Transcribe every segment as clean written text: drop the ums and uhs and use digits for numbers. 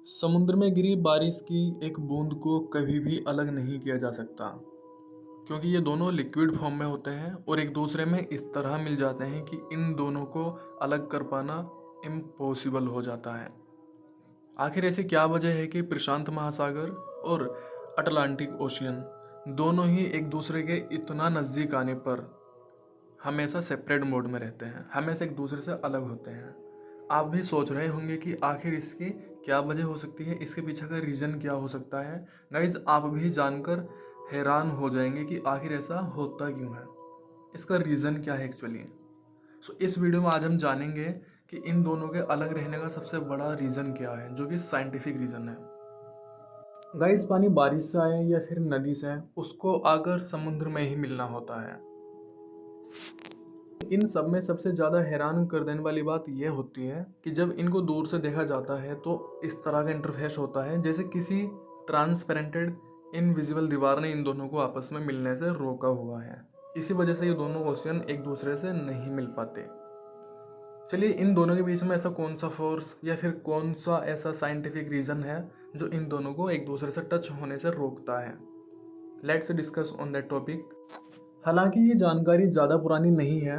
समुद्र में गिरी बारिश की एक बूंद को कभी भी अलग नहीं किया जा सकता, क्योंकि ये दोनों लिक्विड फॉर्म में होते हैं और एक दूसरे में इस तरह मिल जाते हैं कि इन दोनों को अलग कर पाना इम्पॉसिबल हो जाता है। आखिर ऐसी क्या वजह है कि प्रशांत महासागर और अटलांटिक ओशियन दोनों ही एक दूसरे के इतना नज़दीक आने पर हमेशा सेपरेट मोड में रहते हैं, हमेशा एक दूसरे से अलग होते हैं। आप भी सोच रहे होंगे कि आखिर इसकी क्या वजह हो सकती है, इसके पीछे का रीज़न क्या हो सकता है। गाइज, आप भी जानकर हैरान हो जाएंगे कि आखिर ऐसा होता क्यों है, इसका रीज़न क्या है एक्चुअली। सो इस वीडियो में आज हम जानेंगे कि इन दोनों के अलग रहने का सबसे बड़ा रीज़न क्या है, जो कि साइंटिफिक रीज़न है। गाइज, पानी बारिश से आए या फिर नदी से आए, उसको आकर समुद्र में ही मिलना होता है। इन सब में सबसे ज़्यादा हैरान कर देने वाली बात यह होती है कि जब इनको दूर से देखा जाता है तो इस तरह का इंटरफेस होता है जैसे किसी ट्रांसपेरेंटेड इनविजिबल दीवार ने इन दोनों को आपस में मिलने से रोका हुआ है। इसी वजह से ये दोनों ओशियन एक दूसरे से नहीं मिल पाते। चलिए, इन दोनों के बीच में ऐसा कौन सा फोर्स या फिर कौन सा ऐसा साइंटिफिक रीज़न है जो इन दोनों को एक दूसरे से टच होने से रोकता है। Let's discuss on that topic. हालांकि ये जानकारी ज़्यादा पुरानी नहीं है,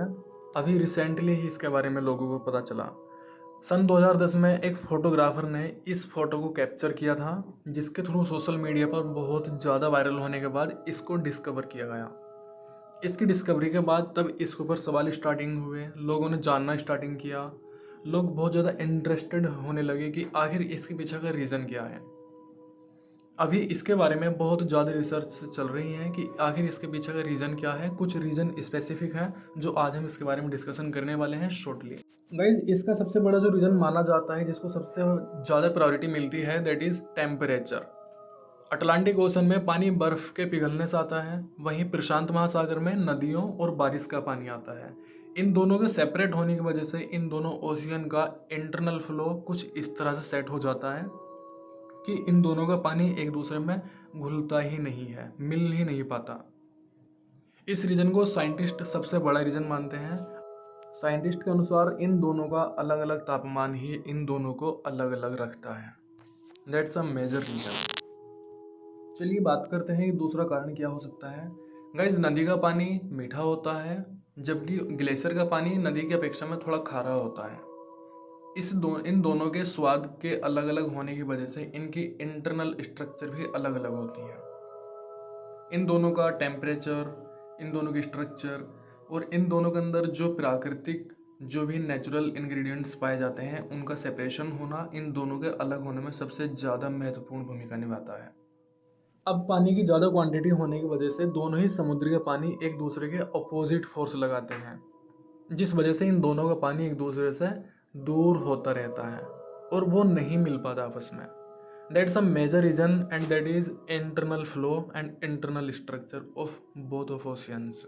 अभी रिसेंटली ही इसके बारे में लोगों को पता चला। सन 2010 में एक फोटोग्राफर ने इस फोटो को कैप्चर किया था, जिसके थ्रू सोशल मीडिया पर बहुत ज़्यादा वायरल होने के बाद इसको डिस्कवर किया गया। इसकी डिस्कवरी के बाद तब इसके ऊपर सवाल स्टार्टिंग हुए, लोगों ने जानना स्टार्टिंग किया, लोग बहुत ज़्यादा इंटरेस्टेड होने लगे कि आखिर इसके पीछे का रीज़न क्या है। अभी इसके बारे में बहुत ज़्यादा रिसर्च चल रही है कि आखिर इसके पीछे का रीज़न क्या है। कुछ रीज़न स्पेसिफिक है जो आज हम इसके बारे में डिस्कशन करने वाले हैं शॉर्टली। गाइज, इसका सबसे बड़ा जो रीज़न माना जाता है, जिसको सबसे ज़्यादा प्रायोरिटी मिलती है, that is temperature. Atlantic ocean में पानी बर्फ़ के पिघलने से आता है, वहीं प्रशांत महासागर में नदियों और बारिश का पानी आता है। इन दोनों के सेपरेट होने की वजह से इन दोनों ओशियन का इंटरनल फ्लो कुछ इस तरह से सेट हो जाता है कि इन दोनों का पानी एक दूसरे में घुलता ही नहीं है, मिल ही नहीं पाता। इस रीजन को साइंटिस्ट सबसे बड़ा रीजन मानते हैं। साइंटिस्ट के अनुसार इन दोनों का अलग अलग तापमान ही इन दोनों को अलग अलग रखता है। That's a major reason. चलिए बात करते हैं कि दूसरा कारण क्या हो सकता है। गाइज, नदी का पानी मीठा होता है, जबकि ग्लेशियर का पानी नदी की अपेक्षा में थोड़ा खारा होता है। इन दोनों के स्वाद के अलग अलग होने की वजह से इनकी इंटरनल स्ट्रक्चर भी अलग अलग होती है। इन दोनों का टेम्परेचर, इन दोनों की स्ट्रक्चर और इन दोनों के अंदर जो प्राकृतिक जो भी नेचुरल इंग्रेडिएंट्स पाए जाते हैं, उनका सेपरेशन होना इन दोनों के अलग होने में सबसे ज़्यादा महत्वपूर्ण भूमिका निभाता है। अब पानी की ज़्यादा क्वांटिटी होने की वजह से दोनों ही समुद्र के पानी एक दूसरे के अपोजिट फोर्स लगाते हैं, जिस वजह से इन दोनों का पानी एक दूसरे से दूर होता रहता है और वो नहीं मिल पाता आपस में। That's a major reason and that is internal flow and internal structure of both of oceans.